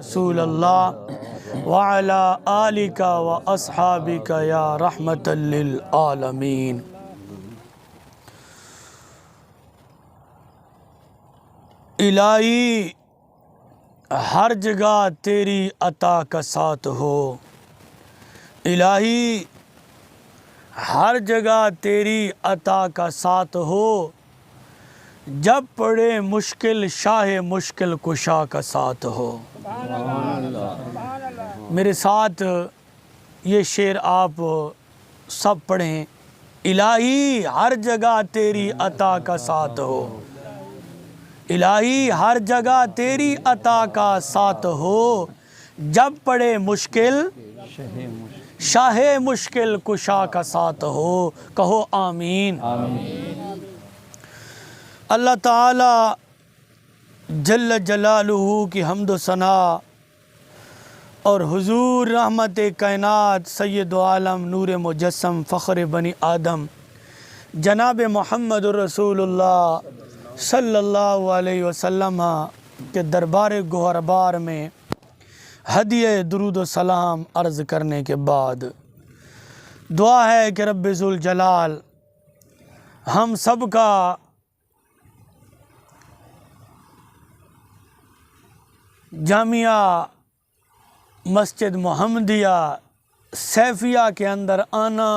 رسول اللہ وعلا آلک و اصحابک یا رحمت للعالمین۔ الہی ہر جگہ تیری عطا کا ساتھ ہو، الہی ہر جگہ تیری عطا کا ساتھ ہو، جب پڑے مشکل شاہ مشکل کشا کا ساتھ ہو۔ میرے ساتھ یہ شعر آپ سب پڑھیں، الہی ہر جگہ تیری عطا کا ساتھ ہو، الہی ہر جگہ تیری عطا کا ساتھ ہو، جب پڑے مشکل شاہ مشکل کشا کا ساتھ ہو۔ کہو آمین۔ اللہ تعالی جل جلالہ کی حمد و ثنا اور حضور رحمت کائنات سید عالم نور مجسم فخر بنی آدم جناب محمد رسول اللہ صلی اللہ علیہ وسلم کے دربار گوہربار میں ہدیہ درود و سلام عرض کرنے کے بعد دعا ہے کہ رب ذوالجلال ہم سب کا جامعہ مسجد محمدیہ سیفیہ کے اندر آنا،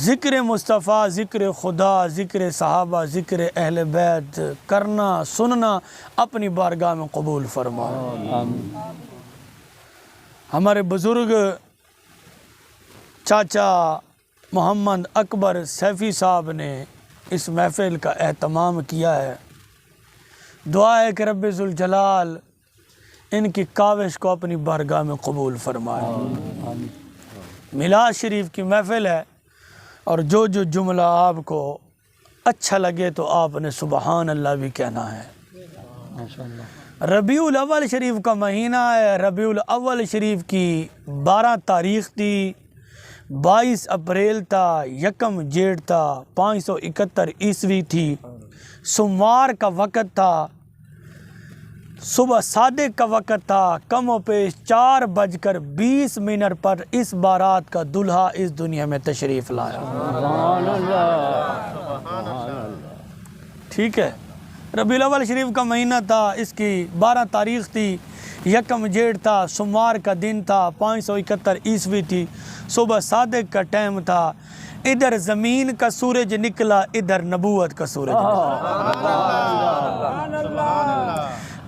ذکر مصطفیٰ، ذکر خدا، ذکر صحابہ، ذکر اہل بیت کرنا سننا اپنی بارگاہ میں قبول فرما۔ ہمارے بزرگ چاچا محمد اکبر سیفی صاحب نے اس محفل کا اہتمام کیا ہے، دعا ہے کہ رب ذوالجلال ان کی کاوش کو اپنی بارگاہ میں قبول فرمائے۔ میلاد شریف کی محفل ہے اور جو جملہ آپ کو اچھا لگے تو آپ نے سبحان اللہ بھی کہنا ہے۔ ربیع الاول شریف کا مہینہ ہے، ربیع الاول شریف کی 12 تاریخ تھی، 22 اپریل تھا، 1 جیٹھ تھا، 571 عیسوی تھی، سوموار کا وقت تھا، صبح صادق کا وقت تھا، کم و بیش 4:20 پر اس بارات کا دلہا اس دنیا میں تشریف لایا۔ ٹھیک ہے، ربیع الاول شریف کا مہینہ تھا، اس کی 12 تاریخ تھی، 1 جیٹھ تھا، سوموار کا دن تھا، 571 عیسوی تھی، صبح صادق کا ٹائم تھا، ادھر زمین کا سورج نکلا، ادھر نبوت کا سورج نکلا،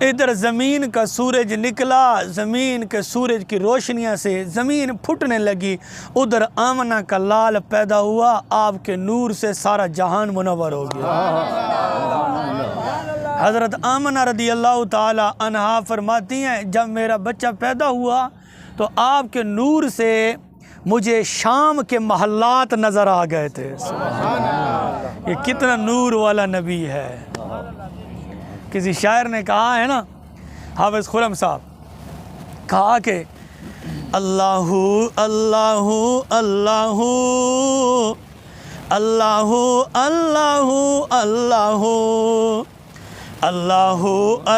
ادھر زمین کا سورج نکلا، زمین کے سورج کی روشنیاں سے زمین پھٹنے لگی، ادھر آمنہ کا لال پیدا ہوا، آپ کے نور سے سارا جہان منور ہو گیا۔ حضرت آمنہ رضی اللہ تعالی عنہا فرماتی ہیں جب میرا بچہ پیدا ہوا تو آپ کے نور سے مجھے شام کے محلات نظر آ گئے تھے۔ یہ کتنا نور والا نبی ہے۔ کسی شاعر نے کہا ہے نا، حافظ خرم صاحب کہا کہ اللہ اللہ اللہ اللہ اللہ اللہ اللہ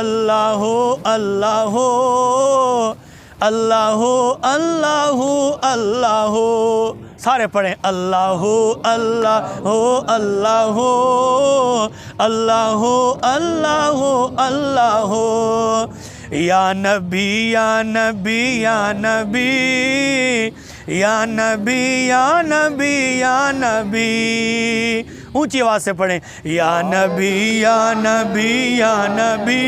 اللہ اللہ اللہ اللہ اللہ، سارے پڑھیں اللہ اللہ اللہ اللہ اللہ اللہ، یا نبی یا نبی یا نبی یا نبی یا نبی یا نبی، اونچی آواز سے پڑھیں، یا نبی یا نبی یا نبی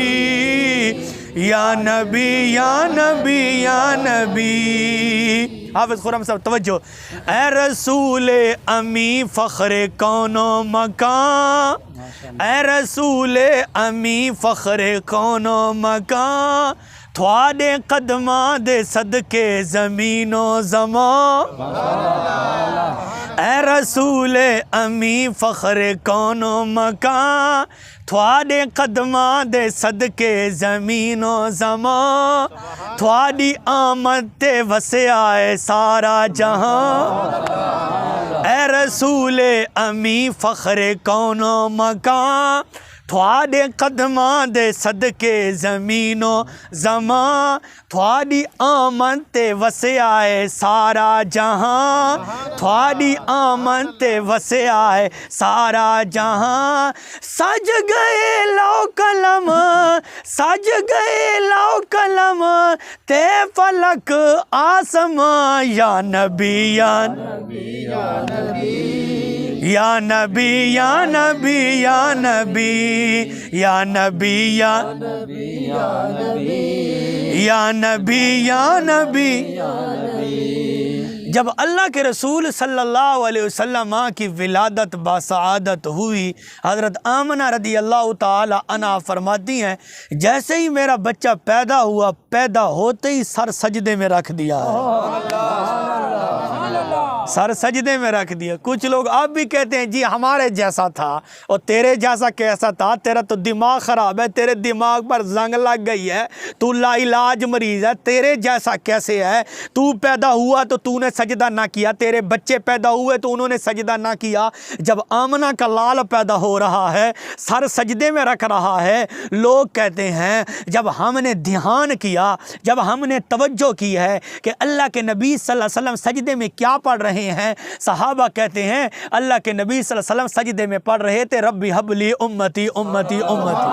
یا نبی یا نبی یا نبی۔ حافظ خرم صاحب توجہ، اے رسول امی فخر کون و مکان، اے رسول امی فخر کون و مکان، تھوڑے قدماں دے صدقے زمین و زمان، اے رسول امی فخر کون و مکان، تھوڑے قدماں دے صدقے زمین و زمان، تھوڑی آمد تے وسیا ہے سارا جہاں، اے رسول امی فخر کون و مکان، تھوڑے قدماں دے صدقے زمین و زمان، تھوڑی آمن تے وسیا ہے سارا جہاں، تھوڑی آمن تے وسیا ہے سارا جہاں، سج گئے لو قلم، سج گئے لو قلم تے فلک آسمان، یا نبی یا نبی یا نبی یا نبی یا نبی یا نبی یا نبی یا نبی۔ جب اللہ کے رسول صلی اللہ علیہ وسلم کی ولادت باسعادت ہوئی، حضرت آمنہ رضی اللہ تعالی عنہا فرماتی ہیں جیسے ہی میرا بچہ پیدا ہوا، پیدا ہوتے ہی سر سجدے میں رکھ دیا ہے، سر سجدے میں رکھ دیا۔ کچھ لوگ اب بھی کہتے ہیں جی ہمارے جیسا تھا، اور تیرے جیسا کیسا تھا؟ تیرا تو دماغ خراب ہے، تیرے دماغ پر زنگ لگ گئی ہے، تو لا علاج مریض ہے، تیرے جیسا کیسے ہے؟ تو پیدا ہوا تو تو نے سجدہ نہ کیا، تیرے بچے پیدا ہوئے تو انہوں نے سجدہ نہ کیا۔ جب آمنہ کا لال پیدا ہو رہا ہے، سر سجدے میں رکھ رہا ہے، لوگ کہتے ہیں جب ہم نے دھیان کیا، جب ہم نے توجہ کی ہے کہ اللہ کے نبی صلی اللہ علیہ وسلم سجدے میں کیا پڑھ رہے ہیں، صحابہ کہتے ہیں اللہ کے نبی صلی اللہ علیہ وسلم سجدے میں پڑھ رہے تھے ربی حبلی امتی امتی امتی،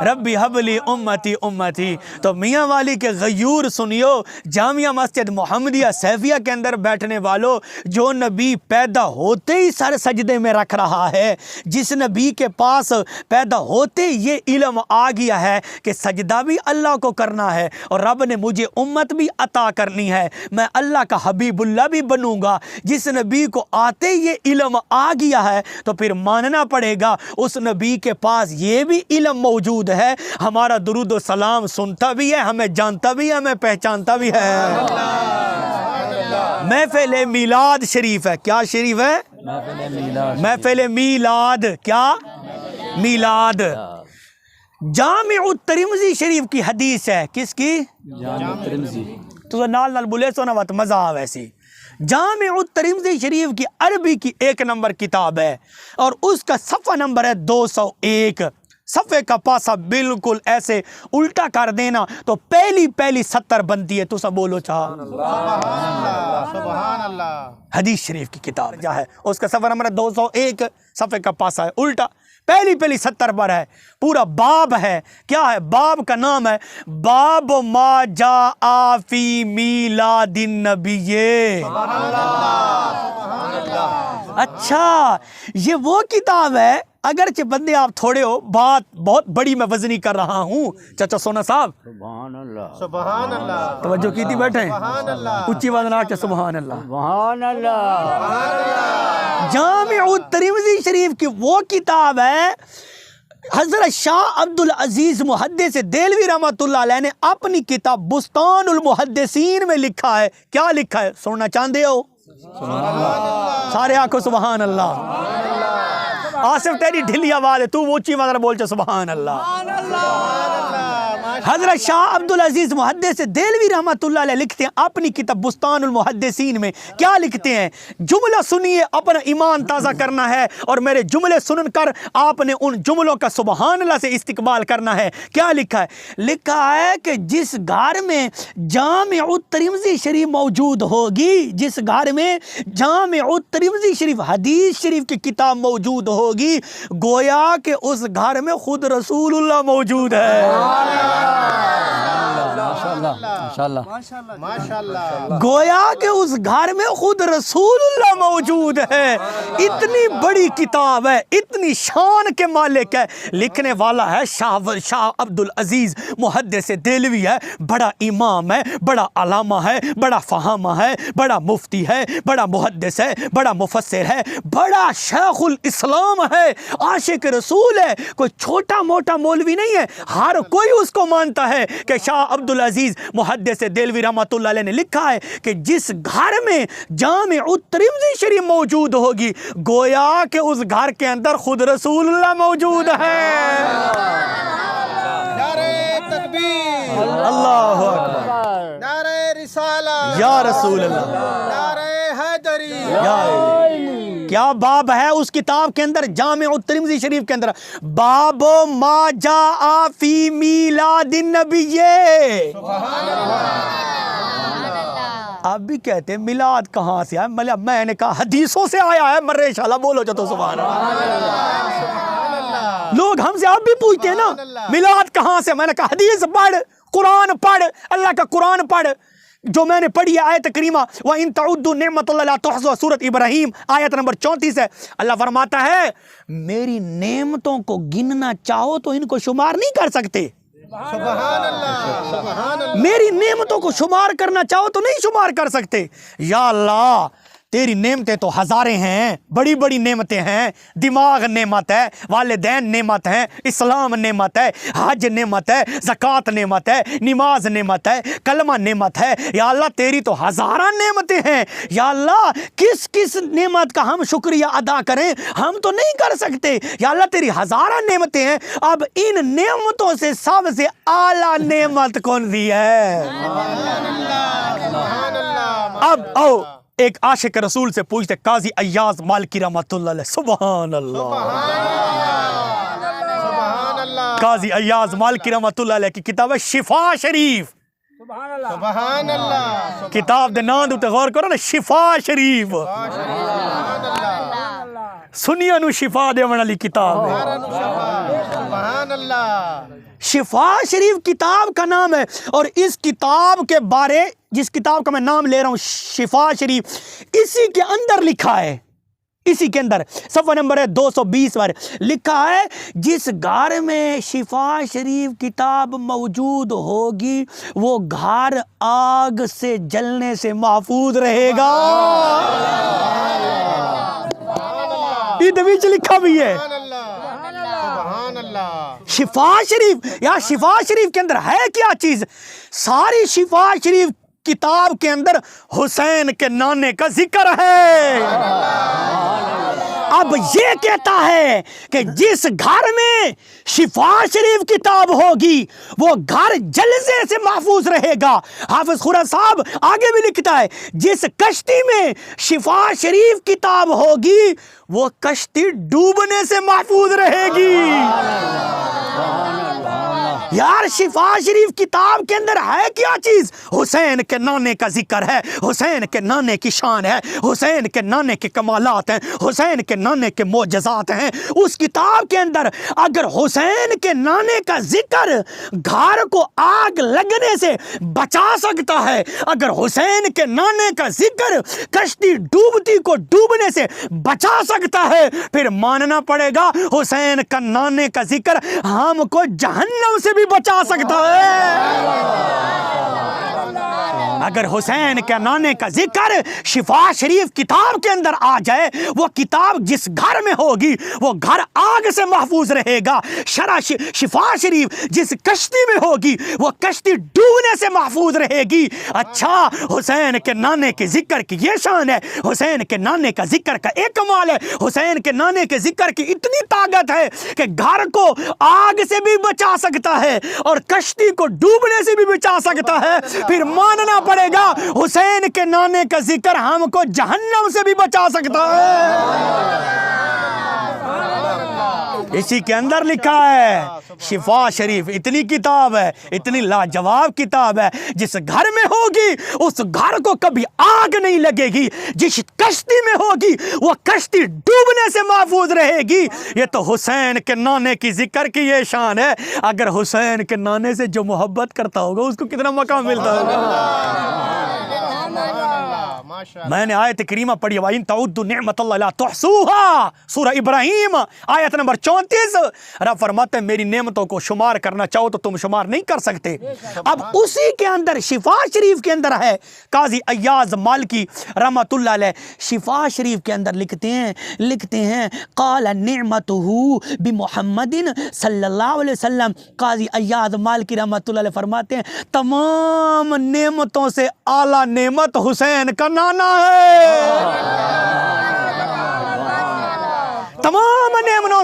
ربی حبلی امتی امتی۔ تو میاں والی کے غیور سنیو، جامعہ مسجد محمدیہ سیفیہ کے اندر بیٹھنے والوں، جو نبی پیدا ہوتے ہی سر سجدے میں رکھ رہا ہے، جس نبی کے پاس پیدا ہوتے ہی یہ علم آ گیا ہے کہ سجدہ بھی اللہ کو کرنا ہے اور رب نے مجھے امت بھی عطا کرنی ہے، میں اللہ کا حبیب اللہ بھی بنوں گا، جس نبی کو آتے ہی یہ علم آ گیا ہے تو پھر ماننا پڑے گا اس نبی کے پاس یہ بھی علم موجود ہے، ہمارا درود و سلام سنتا بھی ہے، ہمیں جانتا بھی ہے، ہمیں پہچانتا بھی ہے۔ محفل میلاد شریف ہے، کیا شریف ہے؟ محفل میلاد، کیا میلاد؟ جامع الترمذی شریف کی حدیث ہے، کس کی؟ جامع الترمذی، تو نال نال بولے سو نا وقت مزہ آوے سی۔ جامع الترمذی شریف کی عربی کی 1 نمبر کتاب ہے اور اس کا صفحہ نمبر ہے 201۔ صفحے کا پاسا بالکل ایسے الٹا کر دینا تو پہلی 70 بنتی ہے، تو سب بولو چاہ سبحان اللہ۔ حدیث شریف کی کتاب جا ہے، اس کا صفحہ نمبر 201، صفحے کا پاسا ہے الٹا، پہلی 70 پر ہے، پورا باب ہے، کیا ہے باب کا نام ہے باب ما جاء فی میلاد النبی۔ اچھا یہ وہ کتاب ہے، اگرچہ بندے آپ تھوڑے ہو، بات بہت بڑی میں وزنی کر رہا ہوں۔ چچا سونا صاحب سبحان اللہ، سبحان اللہ، توجہ کی تھی، بیٹھے سبحان اللہ، اچھی آواز نہ کہ سبحان اللہ، سبحان اللہ۔ جامع الترمذی شریف کی وہ کتاب ہے، حضرت شاہ عبد العزیز محدث دہلوی رحمۃ اللہ علیہ نے اپنی کتاب بستان المحدثین میں لکھا ہے۔ کیا لکھا ہے؟ سننا چاہتے ہو؟ سارے آنکھوں سبحان اللہ۔ آصف تیری ڈھلی آواز ہے، تو اونچی آواز بول چا سبحان اللہ۔ حضرت شاہ عبد العزیز محدث دہلوی رحمۃ اللہ علیہ لکھتے ہیں اپنی کتاب بستان المحدثین میں، کیا لکھتے ہیں؟ جملہ سنیے، اپنا ایمان تازہ کرنا ہے اور میرے جملے سن کر آپ نے ان جملوں کا سبحان اللہ سے استقبال کرنا ہے۔ کیا لکھا ہے؟ لکھا ہے کہ جس گھر میں جامع الترمذی شریف موجود ہوگی، جس گھر میں جامع الترمذی شریف حدیث شریف کی کتاب موجود ہوگی، گویا کہ اس گھر میں خود رسول اللہ موجود ہے۔ گویا کہ اس گھر میں خود رسول اللہ موجود ہے۔ اتنی بڑی کتاب ہے، اتنی شان کے مالک ہے، لکھنے والا ہے شاہ عبد العزیز محدث دہلوی ہے، بڑا امام ہے، بڑا علامہ ہے، بڑا فہامہ ہے، بڑا مفتی ہے، بڑا محدث ہے، بڑا مفسر ہے، بڑا شیخ الاسلام ہے، عاشق رسول ہے، کوئی چھوٹا موٹا مولوی نہیں ہے، ہر کوئی اس کو مانتا ہے کہ شاہ عبد العزیز محدث دہلوی رحمۃ اللہ علیہ نے لکھا ہے کہ جس گھر میں جامع الترمذی شریف موجود ہوگی، گویا کہ اس گھر کے اندر خود رسول اللہ موجود ہے۔ نعرہ تکبیر، اللہ اکبر، نعرہ رسالہ، یا رسول اللہ، نعرہ حیدری، یا کیا باب ہے اس کتاب کے اندر؟ جامع الترمذی شریف کے اندر باب ما جاء فی میلاد النبی۔ آپ بھی کہتے ہیں میلاد کہاں سے آیا؟ میں نے کہا حدیثوں سے آیا ہے، مرے انشاءاللہ بولو جو تو سبحان اللہ۔ لوگ ہم سے آپ بھی پوچھتے ہیں نا میلاد کہاں سے، میں نے کہا حدیث پڑھ، قرآن پڑھ، اللہ کا قرآن پڑھ جو میں نے پڑھی ہے آیت کریمہ وَإِن تَعُدُّوا نِعْمَةَ اللَّهِ لَا تُحْصُوهَا، سورۃ ابراہیم آیت نمبر 34 ہے۔ اللہ فرماتا ہے میری نعمتوں کو گننا چاہو تو ان کو شمار نہیں کر سکتے۔ سبحان اللہ، سبحان اللہ۔ میری نعمتوں کو شمار کرنا چاہو تو نہیں شمار کر سکتے۔ یا اللہ تیری نعمتیں تو ہزاریں ہیں، بڑی بڑی نعمتیں ہیں، دماغ نعمت ہے، والدین نعمت ہیں، اسلام نعمت ہے، حج نعمت ہے، زکوٰۃ نعمت ہے، نماز نعمت ہے، کلمہ نعمت ہے۔ یا اللہ تیری تو ہزارہ نعمتیں ہیں، یا اللہ کس کس نعمت کا ہم شکریہ ادا کریں، ہم تو نہیں کر سکتے۔ یا اللہ تیری ہزارہ نعمتیں ہیں، اب ان نعمتوں سے سب سے اعلیٰ نعمت کون سی ہے؟ اب آؤ ایک عاشق رسول سے پوچھتے قاضی ایاز مالکی رحمۃ اللہ علیہ۔ سبحان اللہ، قاضی ایاز مالکی رحمۃ اللہ علیہ کی کتاب ہے شفا شریف۔ سبحان اللہ، کتاب دے نام تے غور کرو نا، شفا شریف، سنیا نو شفا دیون والی کتاب ہے۔ سبحان اللہ۔ شفا شریف کتاب کا نام ہے، اور اس کتاب کے بارے جس کتاب کا میں نام لے رہا ہوں شفا شریف، اسی کے اندر لکھا ہے، اسی کے اندر صفحہ نمبر ہے 220 پر لکھا ہے جس گھر میں شفا شریف کتاب موجود ہوگی وہ گھر آگ سے جلنے سے محفوظ رہے گا۔ یہ وچ لکھا بھی ہے سبحان اللہ۔ شفا شریف۔ یا شفا شریف کے اندر ہے کیا چیز؟ ساری شفا شریف کتاب کے اندر حسین کے نانے کا ذکر ہے۔ اب یہ کہتا ہے کہ جس گھر میں شفا شریف کتاب ہوگی وہ گھر جلنے سے محفوظ رہے گا۔ حافظ خورد صاحب آگے بھی لکھتا ہے جس کشتی میں شفا شریف کتاب ہوگی وہ کشتی ڈوبنے سے محفوظ رہے گی۔ یار شفا شریف کتاب کے اندر ہے کیا چیز؟ حسین کے نانے کا ذکر ہے، حسین کے نانے کی شان ہے، حسین کے نانے کے کمالات ہیں، حسین کے نانے کے معجزات ہیں۔ اس کتاب کے اندر اگر حسین کے نانے کا ذکر گھر کو آگ لگنے سے بچا سکتا ہے، اگر حسین کے نانے کا ذکر کشتی ڈوبتی کو ڈوبنے سے بچا سکتا ہے، پھر ماننا پڑے گا حسین کا نانے کا ذکر ہم کو جہنم سے بھی بچا سکتا ہے۔ اگر حسین کے نانے کا ذکر شفا شریف کتاب کے اندر آ جائے، وہ کتاب جس گھر میں ہوگی وہ گھر آگ سے محفوظ رہے گا۔ شفا شریف جس کشتی میں ہوگی وہ کشتی ڈوبنے سے محفوظ رہے گی۔ اچھا حسین کے نانے کے ذکر کی یہ شان ہے، حسین کے نانے کا ذکر کا ایک کمال ہے، حسین کے نانے کے ذکر کی اتنی طاقت ہے کہ گھر کو آگ سے بھی بچا سکتا ہے اور کشتی کو ڈوبنے سے بھی بچا سکتا ہے۔ پھر ماننا پڑے گا حسین کے نانے کا ذکر ہم کو جہنم سے بھی بچا سکتا ہے۔ اسی کے اندر لکھا ہے شفا شریف اتنی کتاب ہے، اتنی لاجواب کتاب ہے، جس گھر میں ہوگی اس گھر کو کبھی آگ نہیں لگے گی، جس کشتی میں ہوگی وہ کشتی ڈوبنے سے محفوظ رہے گی۔ یہ تو حسین کے نانے کی ذکر کی یہ شان ہے۔ اگر حسین کے نانے سے جو محبت کرتا ہوگا اس کو کتنا مقام ملتا ہوگا۔ میں نے آیت کریمہ پڑھی وَإِن تَعُدُّوا نِعْمَةَ اللَّهِ لَا تُحْصُوهَا، سورہ ابراہیم آیت نمبر 34۔ رب فرماتے ہیں میری نعمتوں کو شمار کرنا چاہو تو تم شمار نہیں کر سکتے۔ اب اسی کے اندر شفا شریف کے اندر ہے قاضی ایاز مالکی رحمۃ اللہ علیہ شفا شریف کے اندر لکھتے ہیں قال نعمتہ بمحمد صلی اللہ علیہ وسلم۔ قاضی ایاز مالکی رحمۃ اللہ علیہ فرماتے ہیں تمام نعمتوں سے اعلیٰ نعمت حسین کا نانا ہے۔ تمام نعمتوں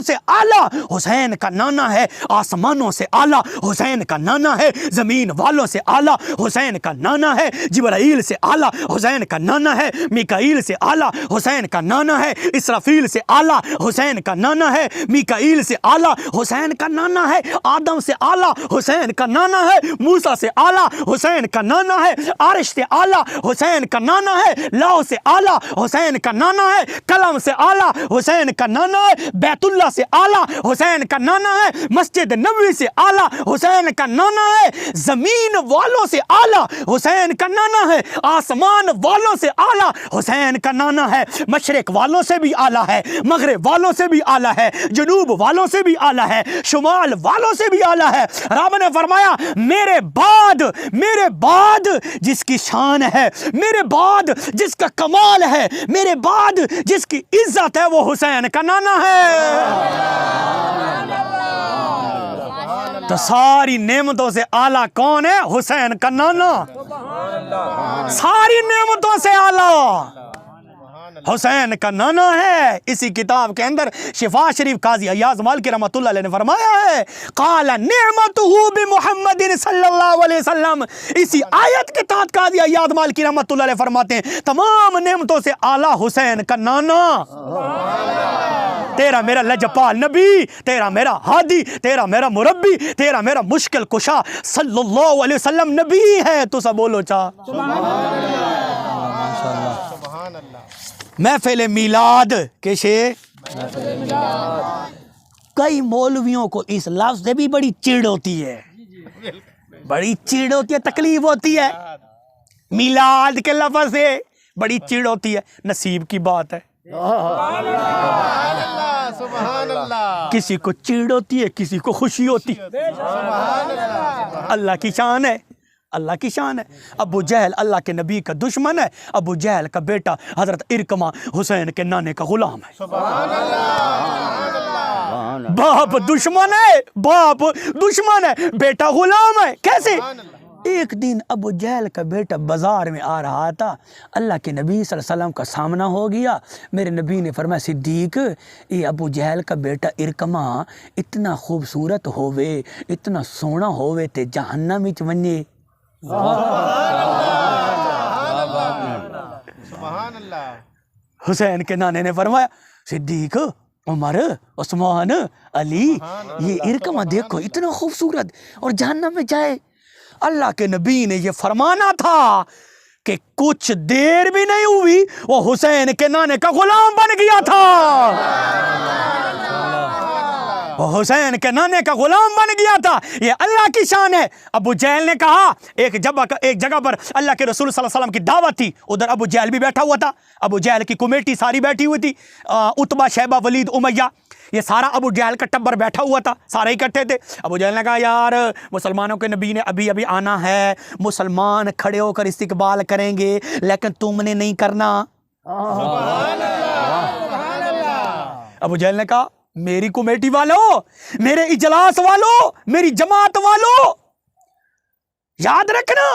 سے اعلیٰ حسین کا نانا ہے، آسمانوں سے اعلیٰ حسین کا نانا ہے، زمین والوں سے اعلیٰ حسین کا نانا ہے، جبرائیل سے اعلیٰ حسین کا نانا ہے، میکائیل سے اعلیٰ حسین کا نانا ہے، اسرافیل سے اعلیٰ حسین کا نانا ہے، میکائیل سے اعلیٰ حسین کا نانا ہے، آدم سے اعلیٰ حسین کا نانا ہے، موسیٰ سے اعلیٰ حسین کا نانا ہے، عرش سے اعلیٰ حسین کا نانا ہے، لوح سے اعلیٰ حسین کا نانا ہے، قلم سے اعلیٰ حسین کا نانا ہے، بیت اللہ سے اعلیٰ حسین کا نانا ہے، مسجد نبوی سے اعلیٰ حسین کا نانا ہے، زمین والوں سے اعلیٰ حسین کا نانا ہے، آسمان والوں سے اعلیٰ حسین کا نانا ہے، مشرق والوں سے بھی اعلیٰ ہے، مغرب والوں سے بھی اعلیٰ ہے، جنوب والوں سے بھی اعلیٰ ہے، شمال والوں سے بھی اعلیٰ ہے۔ رب نے فرمایا میرے بعد جس کی شان ہے، میرے بعد جس کا کمال ہے، میرے بعد جس کی عزت ہے، وہ حسین کا نانا ہے۔ تو ساری نعمتوں سے اعلیٰ کون ہے؟ حسین کا نانا۔ ساری نعمتوں سے اعلیٰ حسین کا نانا ہے۔ اسی کتاب کے اندر شفا شریف قاضی ایاز مالکی رحمۃ اللہ علیہ نے فرمایا ہے قال نعمتہ بمحمد صلی اللہ علیہ وسلم۔ اسی آیت کے تحت قاضی ایاز مالکی رحمۃ اللہ علیہ فرماتے ہیں تمام نعمتوں سے اعلیٰ حسین کا نانا۔ تیرا میرا لجپال نبی، تیرا میرا ہادی، تیرا میرا مربی، تیرا میرا مشکل کشا صلی اللہ علیہ وسلم نبی ہے۔ تو سب بولو چاہ محفل میلاد کے کئی مولویوں کو اس لفظ سے بھی بڑی چڑ ہوتی ہے، بڑی چڑ ہوتی ہے، تکلیف ہوتی ہے، میلاد کے لفظ سے بڑی چڑ ہوتی ہے۔ نصیب کی بات ہے، سبحان اللہ، کسی کو چڑ ہوتی ہے، کسی کو خوشی ہوتی ہے۔ اللہ کی شان ہے، اللہ کی شان ہے۔ ابو جہل اللہ کے نبی کا دشمن ہے، ابو جہل کا بیٹا حضرت ارکمہ حسین کے نانے کا غلام ہے۔ باپ دشمن ہے، باپ دشمن ہے، بیٹا غلام ہے۔ کیسے؟ ایک دن ابو جہل کا بیٹا بازار میں آ رہا تھا، اللہ کے نبی صلی اللہ علیہ وسلم کا سامنا ہو گیا۔ میرے نبی نے فرمایا صدیق یہ ابو جہل کا بیٹا ارکمہ اتنا خوبصورت ہوئے، اتنا سونا ہوئے تے جہنم وچ ونجے۔ سبحان اللہ۔ حسین کے نانے نے فرمایا صدیق، عمر، عثمان، علی، یہ ارکمہ دیکھو اتنا خوبصورت اور جہنم میں جائے۔ اللہ کے نبی نے یہ فرمانا تھا کہ کچھ دیر بھی نہیں ہوئی وہ حسین کے نانے کا غلام بن گیا تھا، وہ حسین کے نانے کا غلام بن گیا تھا۔ یہ اللہ کی شان ہے۔ ابو جہل نے کہا، ایک جگہ پر اللہ کے رسول صلی اللہ علیہ وسلم کی دعوت تھی، ادھر ابو جہل بھی بیٹھا ہوا تھا، ابو جہل کی کمیٹی ساری بیٹھی ہوئی تھی، عتبہ، شیبہ، ولید، امیہ، یہ سارا ابو جہل کا ٹبر بیٹھا ہوا تھا، سارے اکٹھے تھے۔ ابو جہل نے کہا یار مسلمانوں کے نبی نے ابھی آنا ہے، مسلمان کھڑے ہو کر استقبال کریں گے لیکن تم نے نہیں کرنا۔ ابو جہل نے کہا میری کمیٹی والوں، میرے اجلاس والوں، میری جماعت والوں، یاد رکھنا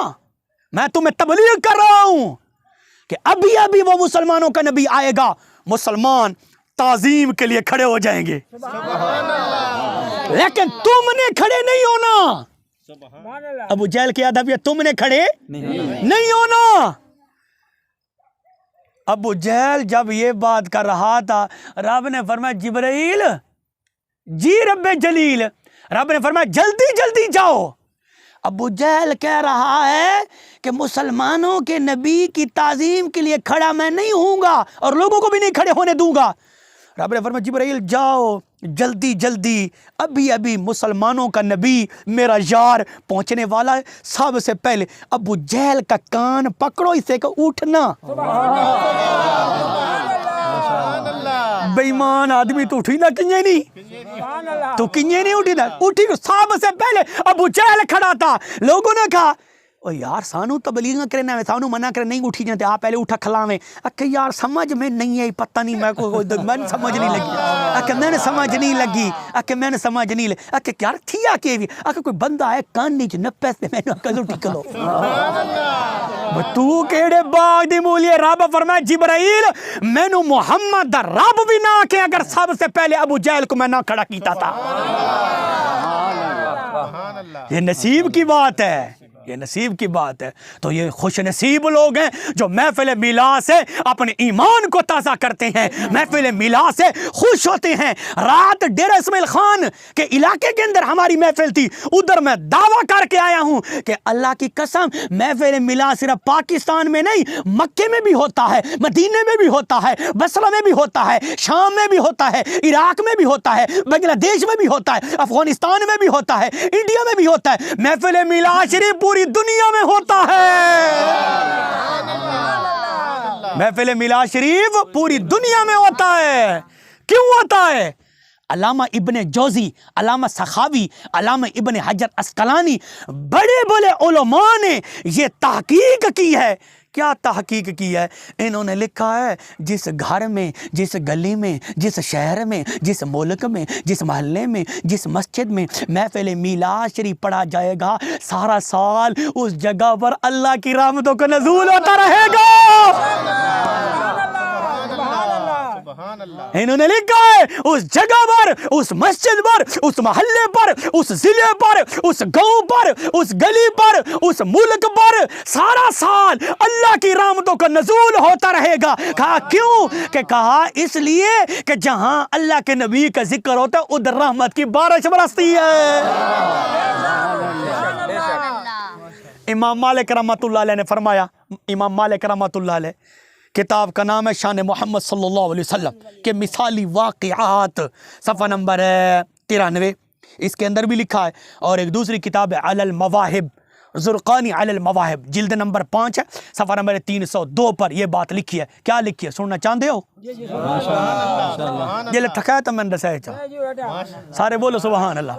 میں تمہیں تبلیغ کر رہا ہوں کہ ابھی وہ مسلمانوں کا نبی آئے گا، مسلمان تعظیم کے لیے کھڑے ہو جائیں گے، لیکن تم نے کھڑے نہیں ہونا۔ ابو جہل کی ادب یہ تم نے کھڑے نہیں ہونا۔ ابو جہل جب یہ بات کر رہا تھا، رب نے فرمایا جبرائیل، جی رب جلیل، رب نے فرمایا جلدی جلدی جاؤ۔ ابو جہل کہہ رہا ہے کہ مسلمانوں کے نبی کی تعظیم کے لیے کھڑا میں نہیں ہوں گا اور لوگوں کو بھی نہیں کھڑے ہونے دوں گا۔ رب نے فرمایا جبرائیل جاؤ جلدی جلدی، ابھی مسلمانوں کا نبی میرا یار پہنچنے والا ہے۔ سب سے پہلے ابو جہل کا کان پکڑو، اسے کہ اٹھنا۔ بے ایمان آدمی تو اٹھی نہ کنجے نہیں، تو کنجے نہیں اٹھی نا، اٹھی۔ سب سے پہلے ابو جہل کھڑا تھا۔ لوگوں نے کہا او یار سانو تبلیغ کرنا ہے، سانو منع کرنا نہیں اٹھی جاتے، آپ پہلے اٹھا کھلاویں۔ اکھے یار سمجھ میں نہیں ہے، پتہ نہیں میں کو میں نے سمجھ نہیں لگی، اکھے میں نے سمجھ نہیں لگی، اکھے میں نے سمجھ نہیں لگی، اکھے یار تھیا کہ بھی اکھے کوئی بندہ ہے کان نیچ نپے سے میں نے کدو ٹکلو تو کیڑے باغ دی مولی ہے؟ رب فرمایا جبرائیل مینو محمد دا رب بھی نہ کہ اگر سب سے پہلے ابو جہل کو میں نہ کھڑا کیتا تھا۔ یہ نصیب کی بات ہے، یہ نصیب کی بات ہے۔ تو یہ خوش نصیب لوگ ہیں جو محفل میلاد سے اپنے ایمان کو تازہ کرتے ہیں، محفل میلاد سے خوش ہوتے ہیں۔ رات ڈیرہ اسماعیل خان کے علاقے کے اندر ہماری محفل تھی، ادھر میں دعویٰ کر کے آیا ہوں کہ اللہ کی قسم محفل میلاد صرف پاکستان میں نہیں، مکے میں بھی ہوتا ہے، مدینے میں بھی ہوتا ہے، بصرہ میں بھی ہوتا ہے، شام میں بھی ہوتا ہے، عراق میں بھی ہوتا ہے، بنگلہ دیش میں بھی ہوتا ہے، افغانستان میں بھی ہوتا ہے، انڈیا میں بھی ہوتا ہے۔ محفل میلاد شریف پوری دنیا میں ہوتا ہے۔ محفل میلاد شریف پوری دنیا میں ہوتا ہے۔ کیوں ہوتا ہے؟ علامہ ابن جوزی، علامہ سخاوی، علامہ ابن حجر اسقلانی، بڑے بڑے علماء نے یہ تحقیق کی ہے۔ کیا تحقیق کی ہے؟ انہوں نے لکھا ہے جس گھر میں، جس گلی میں، جس شہر میں، جس ملک میں، جس محلے میں، جس مسجد میں محفل میلاد شریف پڑھا جائے گا، سارا سال اس جگہ پر اللہ کی رحمتوں کا نزول ہوتا رہے گا۔ انہوں نے لکھا ہے اس جگہ پر، اس مسجد پر، اس محلے پر، اس ضلع پر، اس گاؤں پر، اس گلی پر، اس ملک پر سارا سال اللہ کی رحمتوں کا نزول ہوتا رہے گا۔ کہا کیوں؟ کہ کہا اس لیے کہ جہاں اللہ کے نبی کا ذکر ہوتا ہے ادھر رحمت کی بارش برستی ہے۔ امام مالک رحمۃ اللہ علیہ نے فرمایا، امام مالک رحمۃ اللہ علیہ کتاب کا نام ہے شان محمد صلی اللہ علیہ وسلم کے مثالی واقعات، صفحہ نمبر 93، اس کے اندر بھی لکھا ہے۔ اور ایک دوسری کتاب ہے علی المواہب، زرقانی علی المواہب، جلد نمبر 5 ہے، صفحہ نمبر 302 پر یہ بات لکھی ہے۔ کیا لکھی ہے سننا چاہتے ہو؟ یہ تھکایا تو میں رسائے چاہ سارے بولو سبحان اللہ۔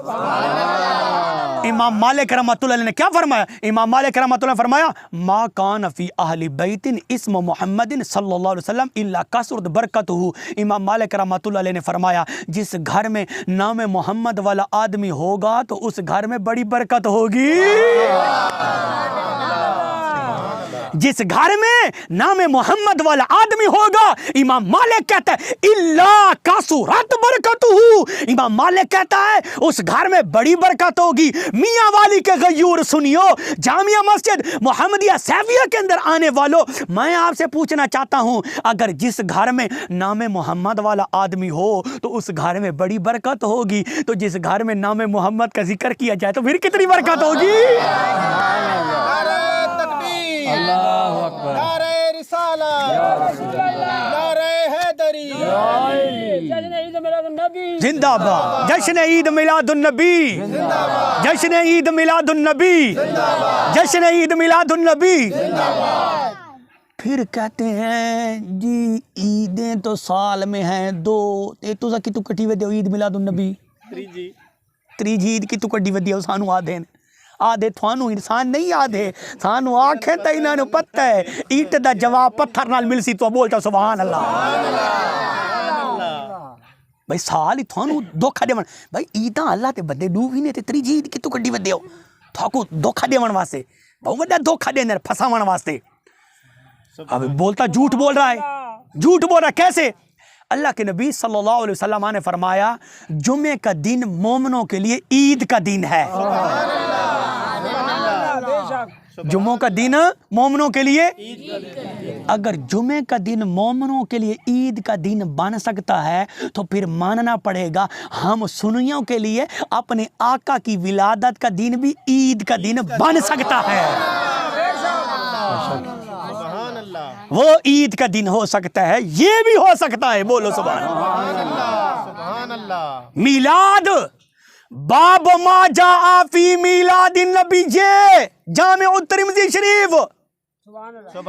امام مالک رحمۃ اللہ علیہ نے کیا فرمایا؟ امام مالک رحمۃ اللہ نے فرمایا ما کان فی اہل بیت اسم محمد صلی اللہ علیہ وسلم الا کثرت برکتہ۔ امام مالک رحمۃ اللہ علیہ نے فرمایا جس گھر میں نام محمد والا آدمی ہوگا تو اس گھر میں بڑی برکت ہوگی۔ جس گھر میں نام محمد والا آدمی ہوگا، امام مالک کہتا ہے اللہ کثرت برکتہ، امام مالک کہتا ہے اس گھر میں بڑی برکت ہوگی۔ میاں والی کے غیور سنیو، جامعہ مسجد محمدیہ سیفیہ کے اندر آنے والوں، میں آپ سے پوچھنا چاہتا ہوں اگر جس گھر میں نام محمد والا آدمی ہو تو اس گھر میں بڑی برکت ہوگی، تو جس گھر میں نام محمد کا ذکر کیا جائے تو پھر کتنی برکت ہوگی؟ اللہ اکبر، نعرہ رسالت، نعرہ حیدری، زندہ باد، جشن عید میلاد النبی، جشن عید میلاد النبی، جشن عید میلاد النبی۔ پھر کہتے ہیں جی عیدیں تو سال میں ہیں دو، تو سا کی تو کٹی وے دیو عید میلاد النبی، تری جی عید کی تو کٹی وے دیو سانو آدھے آدھے تھوانو انسان نہیں آدھے سانو آنکھیں تا انہاں نو پتہ ہے ایٹ دا جواب پتھر نال ملسی تو بولتا سبحان اللہ۔ بھائی سال ہی تھوانو دھوکھا دیون، بھائی عیداں اللہ تے بندے ڈو ہی نے تے تری عید کی تو کڈی ودیو تھاکو دھوکھا دیون واسطے، بہت بڑا دھوکھا دیندے پھساون واسطے۔ اب بولتا جھوٹ بول رہا ہے، جھوٹ بول رہا ہے کیسے؟ اللہ کے نبی صلی اللہ علیہ وسلم نے فرمایا جمعے کا دن مومنوں کے لیے عید کا دن ہے۔ جمعوں کا دن مومنوں کے لیے، اگر جمعے کا دن مومنوں کے لیے عید کا دن بن سکتا ہے تو پھر ماننا پڑے گا ہم سنیوں کے لیے اپنے آقا کی ولادت کا دن بھی عید کا دن بن سکتا ہے۔ وہ عید کا دن ہو سکتا ہے، یہ بھی ہو سکتا ہے، بولو سبحان اللہ۔ سبحان اللہ۔ میلاد باب ما جاء فی میلاد النبی، جامع الترمذی شریف،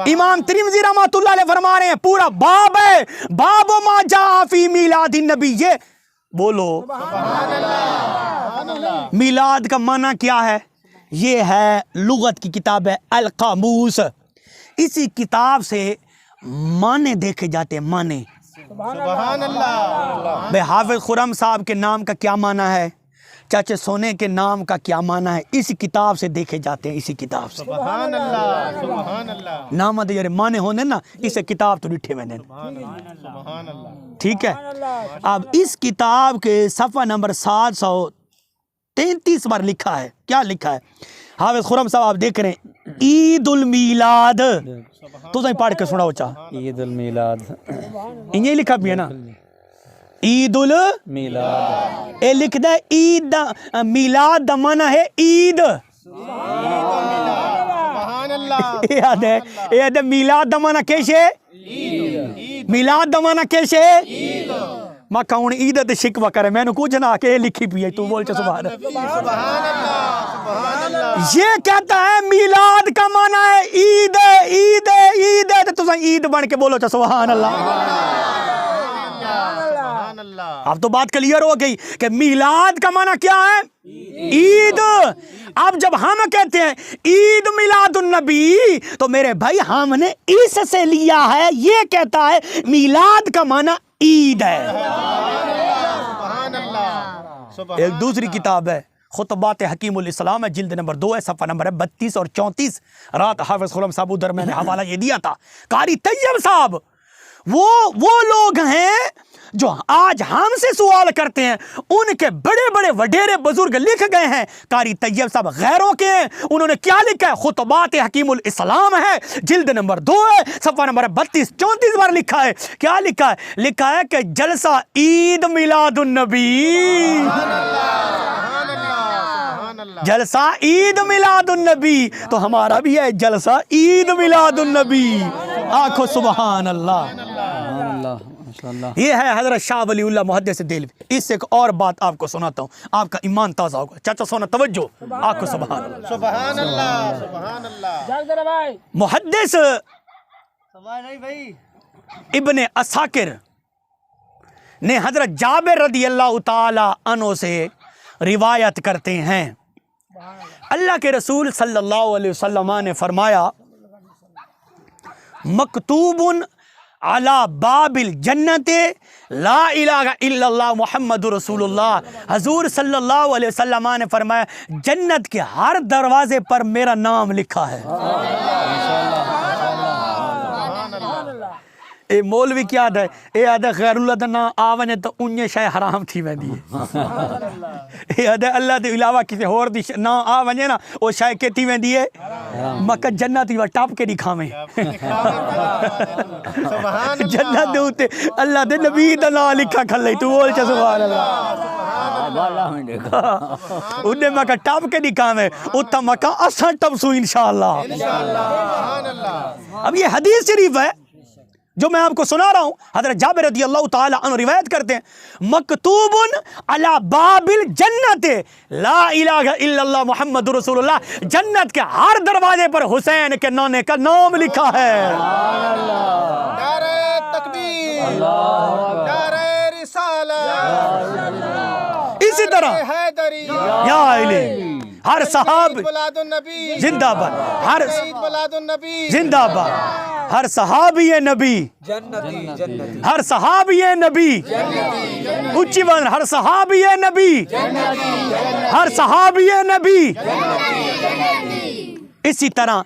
امام ترمذی رحمۃ اللہ علیہ فرما رہے ہیں پورا باب ہے، باب ما جاء فی میلاد النبی، بولو میلاد کا معنی کیا ہے؟ یہ ہے لغت کی کتاب ہے القاموس، اسی کتاب سے معنی دیکھے جاتے ہیں، معنی۔ سبحان اللہ۔ بے حافظ خرم صاحب کے نام کا کیا معنی ہے؟ چاچے سونے کے نام کا کیا معنی ہے اسی کتاب سے دیکھے جاتے ہیں, اسی کتاب سے. سبحان اللہ سبحان اللہ نام دے جڑے معنی ہونے نا اسے کتاب تو ڈٹھے ویندے. سبحان اللہ. ٹھیک ہے. اب اس کتاب کے صفحہ نمبر 733 پر لکھا ہے, کیا لکھا ہے حافظ خرم صاحب آپ دیکھ رہے ہیں, عید المیلاد. تو سہیں پڑھ کے سناؤ چاہ. عید المیلاد یہ لکھا بھی ہے نا, عید میلاد اے لکھ دے عید میلاد دا معنی ہے عید. سبحان اللہ. یاد ہے میلاد دا معنی کیسے ہے, میلاد دا معنی کیسے ہے. میں کہوں عید تے شکوہ کرے میں نے کچھ نہ کہ لکھی بھی ہے تو بول چا سبحان اللہ. سبحان اللہ سبحان اللہ. یہ کہتا ہے میلاد کا معنی ہے عید عید عید ہے, تو تسا عید بن کے بولو چا سبحان اللہ. سبحان اللہ. اب تو بات کلیئر ہو گئی کہ میلاد کا معنی کیا ہے, عید. اب جب ہم کہتے ہیں عید میلاد النبی تو میرے بھائی ہم نے اس سے لیا ہے, یہ کہتا ہے میلاد کا معنی عید ہے. سبحان اللہ. سبحان ایک دوسری کتاب ہے خطبات حکیم الاسلام ہے, جلد نمبر 2 ہے, صفحہ نمبر ہے 32 اور 34. رات حافظ خرم صاحب ادھر میں نے حوالہ یہ دیا تھا. قاری طیب صاحب وہ لوگ ہیں جو آج ہم سے سوال کرتے ہیں, ان کے بڑے بڑے وڈیرے بزرگ لکھ گئے ہیں. قاری طیب صاحب غیروں کے ہیں, انہوں نے کیا لکھا ہے, خطبات حکیم الاسلام ہے, جلد نمبر 2 ہے, صفحہ نمبر 32-34 بار لکھا ہے. کیا لکھا ہے, لکھا ہے کہ جلسہ عید میلاد النبی, جلسہ عید میلاد النبی. تو ہمارا بھی ہے جلسہ عید میلاد النبی. آنکھو سبحان اللہ. اللہ ماشاءاللہ. یہ ہے حضرت شاہ ولی اللہ محدث دہلوی. اس سے ایک اور بات آپ کو سناتا ہوں, آپ کا ایمان تازہ ہوگا. چاچا سونا توجہ, آنکھو سبحان اللہ. سبحان اللہ سبحان اللہ. محدث ابن عساکر نے حضرت جابر رضی اللہ تعالی عنہ سے روایت کرتے ہیں, اللہ کے رسول صلی اللہ علیہ وسلم نے فرمایا, مکتوب علی باب الجنت لا الہ الا اللہ محمد رسول اللہ. حضور صلی اللہ علیہ وسلم نے فرمایا جنت کے ہر دروازے پر میرا نام لکھا ہے. اے مولوی کیا ہے, اے آدھے غیر اللہ دا نام آونے تو انہیں شاہ حرام تھی ویندی ہے. اے آدھے اللہ دے علاوہ کسی اور دی نام آونے نا وہ شاہ کہتی ویندی ہے مکہ جنت ہی وہ ٹاپ کے دکھاویں. جنت دے ہوتے اللہ دے نبی دا نام لکھا کھل لئی, تو بول چا سبحان اللہ. انہیں مکہ ٹاپ کے دکھاویں, اتھا مکہ اساں ٹپ سو انشاءاللہ. اب یہ حدیث شریف ہے جو میں آپ کو سنا رہا ہوں, حضرت جابر رضی اللہ تعالی عنہ روایت کرتے ہیں, مکتوب علی باب الجنت لا الہ الا اللہ محمد رسول اللہ. جنت کے ہر دروازے پر حسین کے نانے کا نام لکھا ہے. نعرہ تکبیر, نعرہ رسالت, اسی طرح حیدری, یا علی ہر صحابی میلاد النبی زندہ باد, ہر میلاد النبی زندہ باد, ہر صحابی نبی, ہر صحابی نبی, اونچی بات, ہر صحابی نبی, ہر صحابی نبی. اسی طرح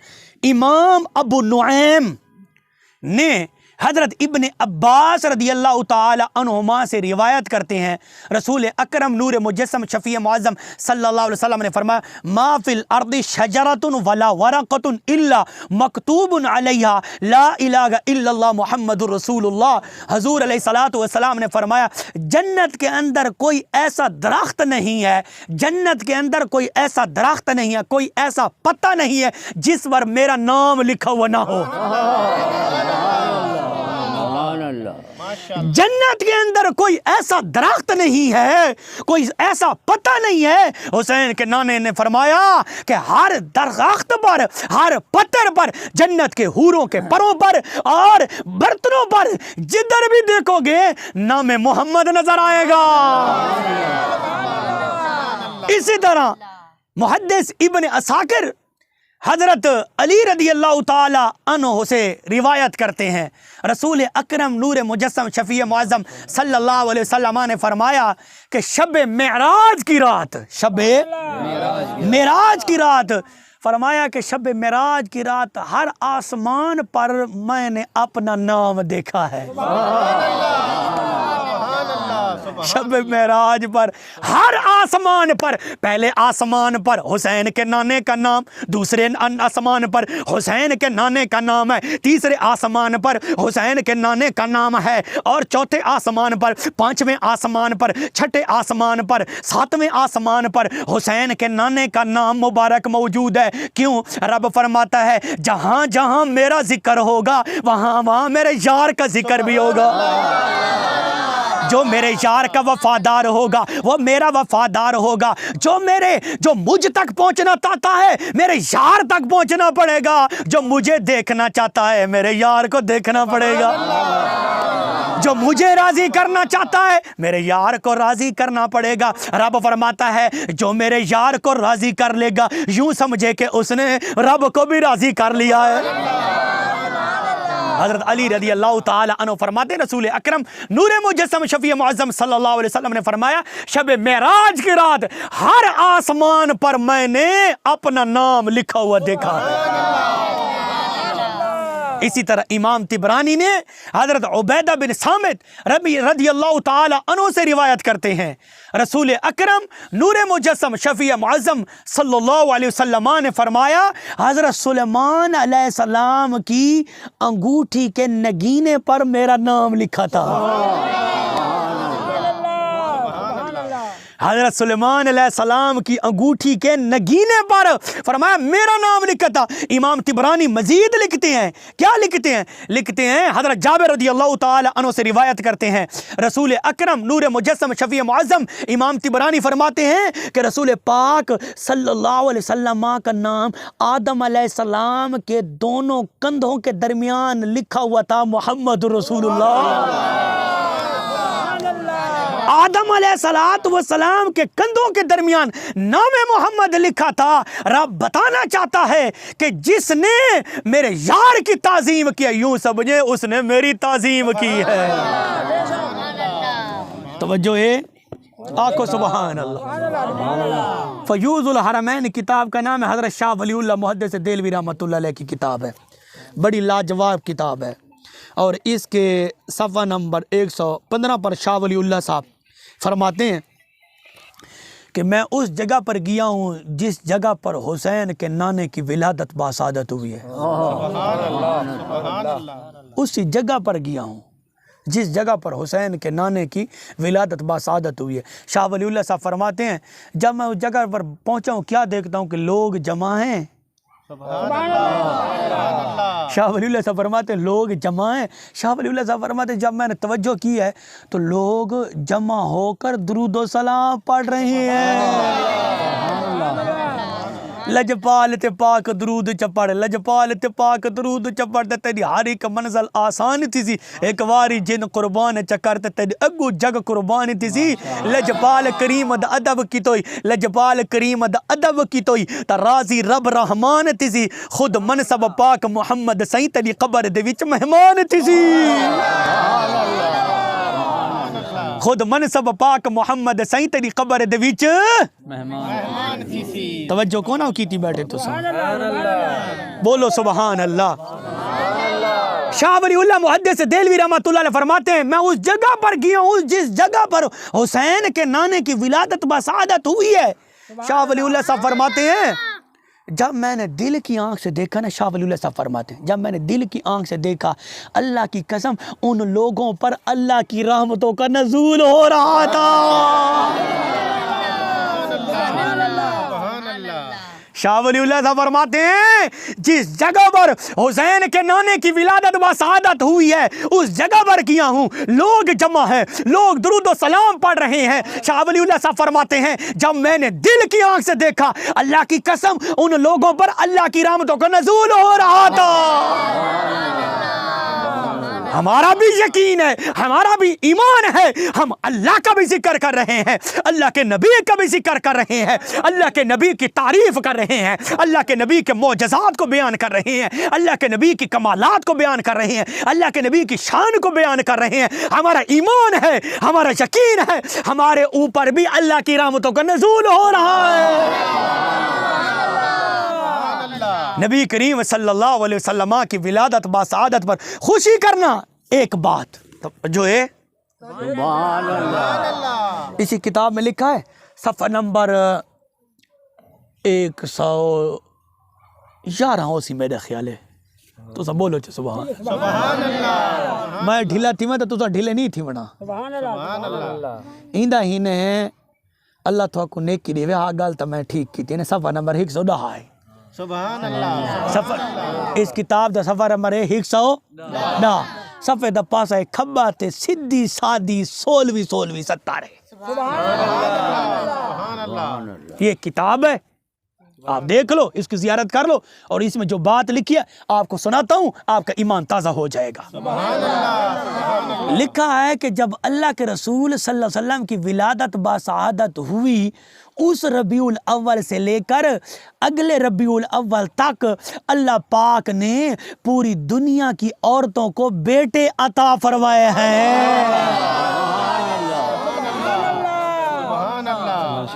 امام ابو نعیم نے حضرت ابن عباس رضی اللہ تعالی عنہما سے روایت کرتے ہیں, رسول اکرم نور مجسم شفیع معظم صلی اللہ علیہ وسلم نے فرمایا, ما فی الارض شجرۃ ولا ورقۃ الا مکتوب علیہا لا الہ الا اللہ محمد رسول اللہ. حضور علیہ الصلوۃ والسلام نے فرمایا جنت کے اندر کوئی ایسا درخت نہیں ہے, جنت کے اندر کوئی ایسا درخت نہیں ہے, کوئی ایسا پتا نہیں ہے جس پر میرا نام لکھا ہوا نہ ہو. جنت کے اندر کوئی ایسا درخت نہیں ہے, کوئی ایسا پتہ نہیں ہے. حسین کے نانے نے فرمایا کہ ہر درخت پر, ہر پتھر پر, جنت کے حوروں کے پروں پر اور برتنوں پر جدھر بھی دیکھو گے نام محمد نظر آئے گا. اسی طرح محدث ابن عساکر حضرت علی رضی اللہ تعالی عنہ سے روایت کرتے ہیں، رسول اکرم نور مجسم شفیع معظم صلی اللہ علیہ وسلم نے فرمایا کہ شب معراج کی رات، شب معراج کی رات، فرمایا کہ شب معراج کی رات ہر آسمان پر میں نے اپنا نام دیکھا ہے۔ شب معراج پر ہر آسمان پر، پہلے آسمان پر حسین کے نانے کا نام، دوسرے آسمان پر حسین کے نانے کا نام ہے، تیسرے آسمان پر حسین کے نانے کا نام ہے، اور چوتھے آسمان پر، پانچویں آسمان پر، چھٹے آسمان پر، ساتویں آسمان پر حسین کے نانے کا نام مبارک موجود ہے۔ کیوں؟ رب فرماتا ہے جہاں جہاں میرا ذکر ہوگا وہاں وہاں میرے یار کا ذکر بھی ہوگا۔ جو میرے یار کا وفادار ہوگا وہ میرا وفادار ہوگا، جو مجھ تک پہنچنا چاہتا ہے میرے یار تک پہنچنا پڑے گا، جو مجھے دیکھنا چاہتا ہے میرے یار کو دیکھنا پڑے گا، جو مجھے راضی کرنا چاہتا ہے میرے یار کو راضی کرنا پڑے گا۔ رب فرماتا ہے جو میرے یار کو راضی کر لے گا یوں سمجھے کہ اس نے رب کو بھی راضی کر لیا ہے۔ حضرت علی رضی اللہ تعالی عنہ فرماتے ہیں رسول اکرم نور مجسم شفیع معظم صلی اللہ علیہ وسلم نے فرمایا شب معراج کی رات ہر آسمان پر میں نے اپنا نام لکھا ہوا دیکھا۔ اسی طرح امام طبرانی نے حضرت عبیدہ بن صامت رضی اللہ تعالی عنہ سے روایت کرتے ہیں، رسول اکرم نور مجسم شفیع معظم صلی اللہ علیہ وسلم نے فرمایا حضرت سلیمان علیہ السلام کی انگوٹھی کے نگینے پر میرا نام لکھا تھا۔ حضرت سلیمان علیہ السلام کی انگوٹھی کے نگینے پر فرمایا میرا نام لکھا تھا۔ امام طبرانی مزید لکھتے ہیں، کیا لکھتے ہیں؟ لکھتے ہیں حضرت جابر رضی اللہ تعالی عنہ سے روایت کرتے ہیں، رسول اکرم نور مجسم شفیع معظم امام طبرانی فرماتے ہیں کہ رسول پاک صلی اللہ علیہ وسلم کا نام آدم علیہ السلام کے دونوں کندھوں کے درمیان لکھا ہوا تھا محمد رسول اللہ۔ آدم علیہ السلام کے کندھوں کے درمیان نام محمد لکھا تھا۔ رب بتانا چاہتا ہے کہ جس نے میرے یار کی تعظیم کیا یوں سمجھے اس نے میری تعظیم کی ہے۔ توجہ ہے، آنکھوں سبحان اللہ۔ فیوض الحرمین کتاب کا نام ہے، حضرت شاہ ولی اللہ محدث دہلوی رحمۃ اللہ علیہ کی کتاب ہے، بڑی لاجواب کتاب ہے، اور اس کے صفحہ نمبر 115 پر شاہ ولی اللہ صاحب فرماتے ہیں کہ میں اس جگہ پر گیا ہوں جس جگہ پر حسین کے نانے کی ولادت باسعادت ہوئی ہے، اسی جگہ پر گیا ہوں جس جگہ پر حسین کے نانے کی ولادت باسعادت ہوئی ہے۔ شاہ ولی اللہ صاحب فرماتے ہیں جب میں اس جگہ پر پہنچا ہوں کیا دیکھتا ہوں کہ لوگ جمع ہیں۔ شاہ ولی اللہ صاحب فرماتے ہیں لوگ جمع ہیں۔ شاہ ولی اللہ صاحب فرماتے ہیں جب میں نے توجہ کی ہے تو لوگ جمع ہو کر درود و سلام پڑھ رہے ہیں۔ لجپال تے پاک درود چپڑ، لجپال تے پاک درود چپڑ تے تیری ہر ایک منزل آسان تھی سی، ایک واری جن قربان چکر تے تیری اگو جگ قربان تھی سی۔ لجپال کریم دا ادب کی توئی، لجپال کریم دا ادب کی توئی تا راضی رب رحمان تھی سی، خود منصب پاک محمد سائیں تیری قبر دے وچ مہمان تھی سی۔ خود منصب پاک محمد سائیں تیری قبر دے وچ مہمان تھی سی۔ توجہ کو نہ کیتی بیٹھے تو بولو سبحان اللہ۔ شاہ ولی اللہ محدث دہلوی رحمۃ اللہ علیہ فرماتے ہیں میں اس جگہ پر گیا ہوں جس جگہ پر حسین کے نانے کی ولادت باسعادت ہوئی ہے۔ شاہ ولی اللہ صاحب فرماتے ہیں جب میں نے دل کی آنکھ سے دیکھا نا، شاہ ولی اللہ صاحب فرماتے ہیں جب میں نے دل کی آنکھ سے دیکھا اللہ کی قسم ان لوگوں پر اللہ کی رحمتوں کا نزول ہو رہا تھا۔ شاہ ولی اللہ صاحب فرماتے ہیں جس جگہ پر حسین کے نانے کی ولادت باسعادت ہوئی ہے اس جگہ پر کیا ہوں، لوگ جمع ہیں، لوگ درود و سلام پڑھ رہے ہیں۔ شاہ ولی اللہ صاحب فرماتے ہیں جب میں نے دل کی آنکھ سے دیکھا اللہ کی قسم ان لوگوں پر اللہ کی رحمتوں کا نزول ہو رہا تھا۔ ہمارا بھی یقین ہے، ہمارا بھی ایمان ہے، ہم اللہ کا بھی ذکر کر رہے ہیں، اللہ کے نبی کا بھی ذکر کر رہے ہیں، اللہ کے نبی کی تعریف کر رہے ہیں، اللہ کے نبی کے معجزات کو بیان کر رہے ہیں، اللہ کے نبی کی کمالات کو بیان کر رہے ہیں، اللہ کے نبی کی شان کو بیان کر رہے ہیں۔ ہمارا ایمان ہے، ہمارا یقین ہے، ہمارے اوپر بھی اللہ کی رحمتوں کا نزول ہو رہا ہے۔ نبی کریم صلی اللہ علیہ وسلم کی ولادت با سعادت پر خوشی کرنا ایک بات جو ہے اسی کتاب میں لکھا ہے، صفحہ نمبر 111 اسی میرا خیال ہے، تو سب بولو چے سبحان اللہ۔ میں ڈھیلا تھی میں تو تسا ڈھیلے نہیں تھی منا ایندہ ہی نے اللہ تو کو نیک کی دیوے ہاں گال تا میں ٹھیک کی تھی، صفحہ نمبر 110 ہے۔ سبحان اللہ۔ اس کتاب دا صفحہ نمبر 110 صفحے دا پاسا ہے کھبا تے سدھی سادھی 16ویں 17 یہ کتاب ہے، آپ دیکھ لو، اس کی زیارت کر لو، اور اس میں جو بات لکھی ہے آپ کو سناتا ہوں، آپ کا ایمان تازہ ہو جائے گا۔ لکھا ہے کہ جب اللہ کے رسول صلی اللہ علیہ وسلم کی ولادت با سعادت ہوئی، اس ربیع الاول سے لے کر اگلے ربیع الاول تک اللہ پاک نے پوری دنیا کی عورتوں کو بیٹے عطا فرمائے ہیں۔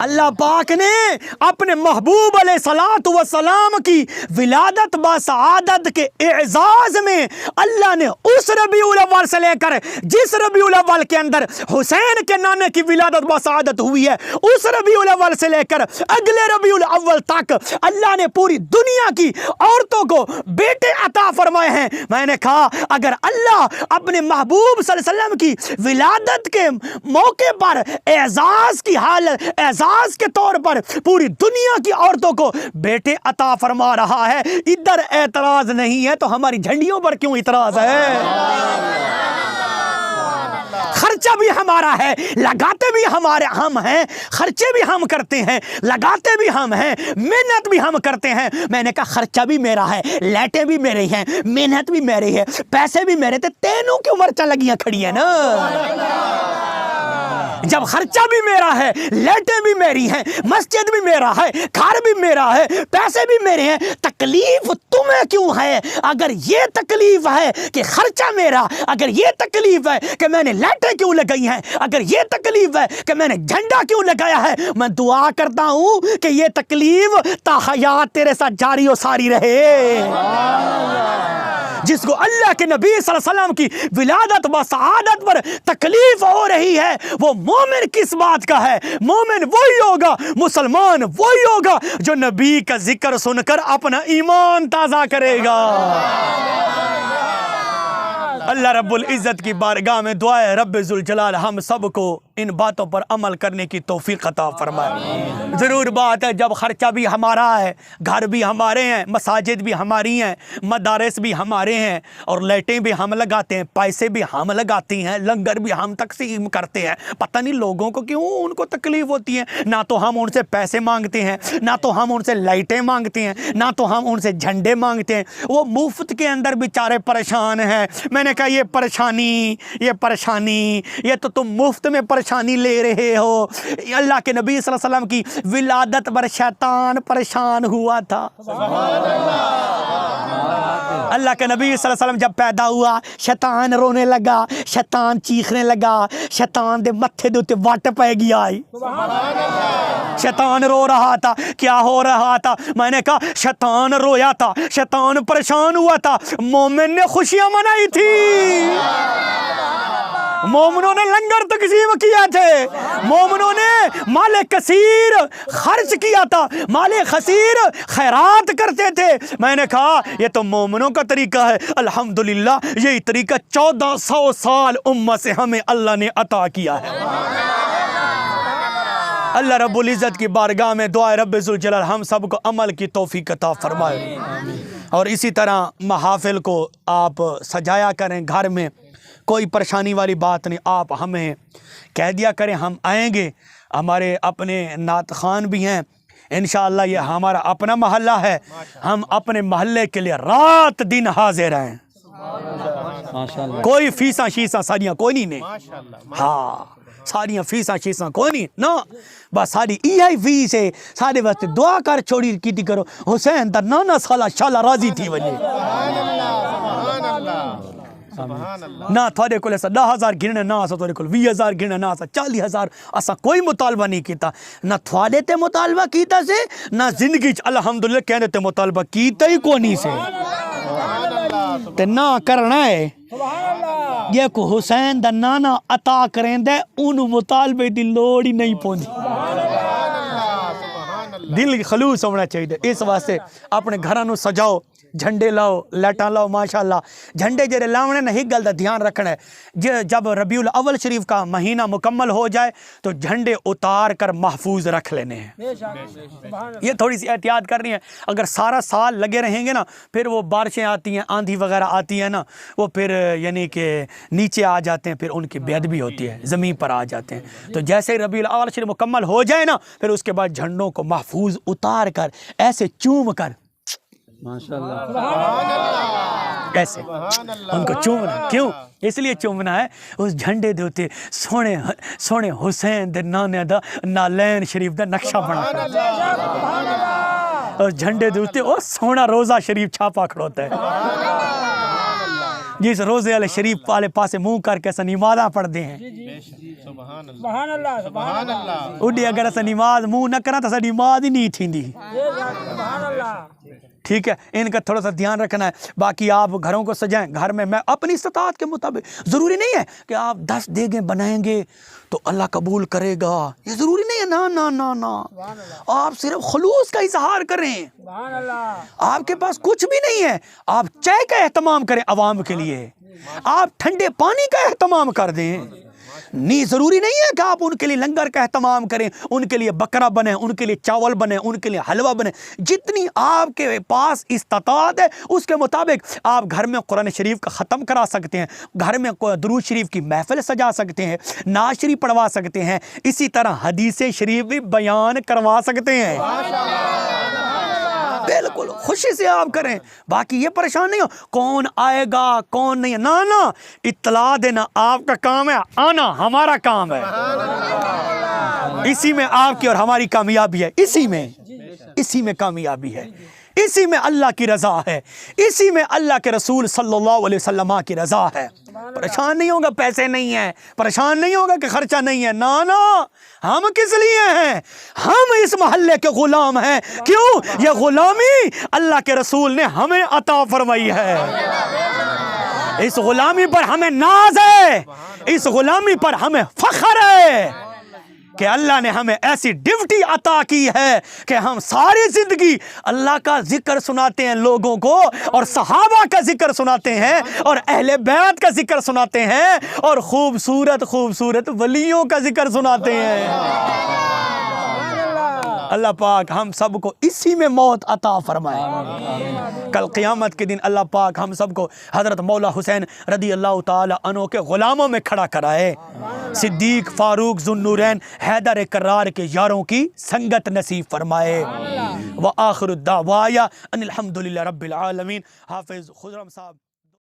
اللہ پاک نے اپنے محبوب علیہ الصلوۃ والسلام کی ولادت با سعادت کے اعزاز میں اللہ نے اس ربیع الاول سے لے کر جس ربیع الاول کے اندر حسین کے نانے کی ولادت با سعادت ہوئی ہے، اس ربیع الاول سے لے کر اگلے ربیع الاول تک اللہ نے پوری دنیا کی عورتوں کو بیٹے عطا فرمائے ہیں۔ میں نے کہا اگر اللہ اپنے محبوب صلی اللہ علیہ وسلم کی ولادت کے موقع پر اعزاز کی حالت، اعزاز کے طور پر پوری دنیا کی عورتوں کو بیٹے عطا فرما رہا ہے، ادھر اعتراض نہیں ہے تو ہماری جھنڈیوں پر کیوں اعتراض ہے؟ خرچہ بھی ہمارا ہے، لگاتے بھی ہم ہیں، خرچے بھی ہم کرتے ہیں، لگاتے بھی ہم ہیں، محنت بھی ہم کرتے ہیں۔ میں نے کہا خرچہ بھی میرا ہے، لائٹیں بھی میرے ہیں، محنت بھی میری ہے، پیسے بھی میرے تھے، تینوں کی مرچہ لگیاں کھڑی ہیں نا۔ جب خرچہ بھی میرا ہے، لائٹیں بھی میری ہیں، مسجد بھی میرا ہے، گھر بھی میرا ہے، پیسے بھی میرے ہیں، تکلیف تمہیں کیوں ہے؟ اگر یہ تکلیف ہے کہ خرچہ میرا، اگر یہ تکلیف ہے کہ میں نے لائٹیں کیوں لگائی ہیں، اگر یہ تکلیف ہے کہ میں نے جھنڈا کیوں لگایا ہے، میں دعا کرتا ہوں کہ یہ تکلیف تا حیات تیرے ساتھ جاری و ساری رہے۔ جس کو اللہ کے نبی صلی اللہ علیہ وسلم کی ولادت و سعادت پر تکلیف ہو رہی ہے، وہ مومن کس بات کا ہے؟ مومن وہی ہوگا، مسلمان وہی ہوگا جو نبی کا ذکر سن کر اپنا ایمان تازہ کرے گا۔ اللہ رب العزت کی بارگاہ میں دعا ہے رب ذوالجلال ہم سب کو ان باتوں پر عمل کرنے کی توفیق عطا فرمائے۔ ضرور بات ہے جب خرچہ بھی ہمارا ہے، گھر بھی ہمارے ہیں، مساجد بھی ہماری ہیں، مدارس بھی ہمارے ہیں، اور لائٹیں بھی ہم لگاتے ہیں، پیسے بھی ہم لگاتے ہیں، لنگر بھی ہم تقسیم کرتے ہیں، پتہ نہیں لوگوں کو کیوں ان کو تکلیف ہوتی ہے۔ نہ تو ہم ان سے پیسے مانگتے ہیں، نہ تو ہم ان سے لائٹیں مانگتے ہیں، نہ تو ہم ان سے جھنڈے مانگتے ہیں، وہ مفت کے اندر بیچارے پریشان ہیں۔ میں نے کہا یہ پریشانی یہ تو تم مفت میں پریشانی لے رہے ہو۔ اللہ کے نبی صلی اللہ علیہ وسلم کی ولادت پر شیطان پریشان ہوا تھا۔ اللہ کے نبی صلی اللہ علیہ وسلم جب پیدا ہوا شیطان رونے لگا، شیطان چیخنے لگا، شیطان دے متھے دے تے وٹ پے گیا آئی۔ شیطان رو رہا تھا، کیا ہو رہا تھا؟ میں نے کہا شیطان رویا تھا، شیطان پریشان ہوا تھا، مومن نے خوشیاں منائی تھی، مومنوں نے لنگر تقسیم کیا تھے، مومنوں نے مال کثیر خرچ کیا تھا، مال کثیر خیرات کرتے تھے۔ میں نے کہا یہ تو مومنوں کا طریقہ ہے، الحمدللہ یہی طریقہ 1400 سال امت سے ہمیں اللہ نے عطا کیا ہے۔ اللہ رب العزت کی بارگاہ میں دعا رب ذوالجلال ہم سب کو عمل کی توفیق عطا فرمائے، اور اسی طرح محافل کو آپ سجایا کریں، گھر میں کوئی پریشانی والی بات نہیں، آپ ہمیں کہہ دیا کریں، ہم آئیں گے۔ ہمارے اپنے نعت خوان بھی ہیں، انشاءاللہ یہ ہمارا اپنا محلہ ہے، ہم اپنے محلے کے لیے رات دن حاضر ہیں۔ ماشاء اللہ کوئی فیساں شیساں ساریاں کوئی نہیں نے ماشاء اللہ ہاں ساریاں فیساں شیساں کوئی نہیں نا بس ساری ہی فیس ہے سارے واسطے دعا کر چھوڑی کیتی کرو حسین دا نانا سالہ شالا راضی تھی وجے سبحان اللہ سبحان اللہ نہ تھوڑے کو 10,000 گھرنے نہ آسا تھوڑے کو 20,000 گھرنے نہ آسا 40,000 اسا کوئی مطالبہ نہیں کیتا نہ تھوڑے تے مطالبہ کیتا سے نہ زندگی الحمدللہ کہنے تے مطالبہ کیتا ہی کونی سے تے نہ کرنا ہے یہ کو حسین دا نانا عطا کریں دے انہوں مطالبے دی لوڑ ہی نہیں پوندی دل خلوص ہونا چاہیے اس واسطے اپنے گھراں نو سجاؤ جھنڈے لاؤ لیٹاں لاؤ ماشاءاللہ جھنڈے جڑے لاونے نہ ایک گل دا دھیان رکھنا ہے جب ربیع الاول شریف کا مہینہ مکمل ہو جائے تو جھنڈے اتار کر محفوظ رکھ لینے ہیں یہ تھوڑی سی احتیاط کرنی ہے اگر سارا سال لگے رہیں گے نا پھر وہ بارشیں آتی ہیں آندھی وغیرہ آتی ہیں نا وہ پھر یعنی کہ نیچے آ جاتے ہیں پھر ان کی بے ادبی ہوتی ہے زمین پر آ جاتے ہیں تو جیسے ہی ربیع الاول شریف مکمل ہو جائے نا پھر اس کے بعد جھنڈوں کو محفوظ اتار کر ایسے چوم کر ماشاء اللہ ایسے ان کو چومنا کیوں اس لیے چومنا ہے اس جھنڈے دے ہوتے سونے حسین دے نانے دا نالین شریف دا نقشہ بنا اور جھنڈے دے ہوتے وہ سونا روزہ شریف چھاپا کھڑوتا ہے جس روزے والے شریف والے پاسے منہ کر کے نمازاں پڑھ دے ہیں سبحان اللہ سبحان اللہ اڈی اگر اسا نماز منہ نہ کرا تو نماز ہی نہیں تھیندی ٹھیک ہے ان کا تھوڑا سا دھیان رکھنا ہے باقی آپ گھروں کو سجائیں گھر میں اپنی استطاعت کے مطابق ضروری نہیں ہے کہ آپ 10 دیگیں بنائیں گے تو اللہ قبول کرے گا یہ ضروری نہیں ہے نا نا نا نا آپ صرف خلوص کا اظہار کریں آپ کے پاس کچھ بھی نہیں ہے آپ چائے کا اہتمام کریں عوام کے لیے آپ ٹھنڈے پانی کا اہتمام کر دیں نہیں ضروری نہیں ہے کہ آپ ان کے لیے لنگر کا اہتمام کریں ان کے لیے بکرا بنے ان کے لیے چاول بنے ان کے لیے حلوہ بنے جتنی آپ کے پاس استطاعت ہے اس کے مطابق آپ گھر میں قرآن شریف کا ختم کرا سکتے ہیں گھر میں درود شریف کی محفل سجا سکتے ہیں نعت شریف پڑھوا سکتے ہیں اسی طرح حدیث شریف بھی بیان کروا سکتے ہیں بالکل خوشی سے آپ کریں باقی یہ پریشان نہیں ہو کون آئے گا کون نہیں نا اطلاع دینا آپ کا کام ہے آنا ہمارا کام ہے اسی میں آپ کی اور ہماری کامیابی ہے اسی میں کامیابی ہے اسی میں اللہ کی رضا ہے اسی میں اللہ کے رسول صلی اللہ علیہ وسلم کی رضا ہے پریشان نہیں ہوگا پیسے نہیں ہیں پریشان نہیں ہوگا کہ خرچہ نہیں ہے نا ہم کس لیے ہیں ہم اس محلے کے غلام ہیں کیوں یہ غلامی اللہ کے رسول نے ہمیں عطا فرمائی ہے اس غلامی پر ہمیں ناز ہے اس غلامی پر ہمیں فخر ہے کہ اللہ نے ہمیں ایسی ڈیوٹی عطا کی ہے کہ ہم ساری زندگی اللہ کا ذکر سناتے ہیں لوگوں کو اور صحابہ کا ذکر سناتے ہیں اور اہل بیت کا ذکر سناتے ہیں اور خوبصورت ولیوں کا ذکر سناتے ہیں اللہ پاک ہم سب کو اسی میں موت عطا فرمائے کل قیامت کے دن اللہ پاک ہم سب کو حضرت مولا حسین رضی اللہ تعالی عنہ کے غلاموں میں کھڑا کرائے صدیق فاروق ذو النورین حیدر کرار کے یاروں کی سنگت نصیب فرمائے وآخر الدعوایا ان الحمدللہ رب العالمین حافظ خضرم صاحب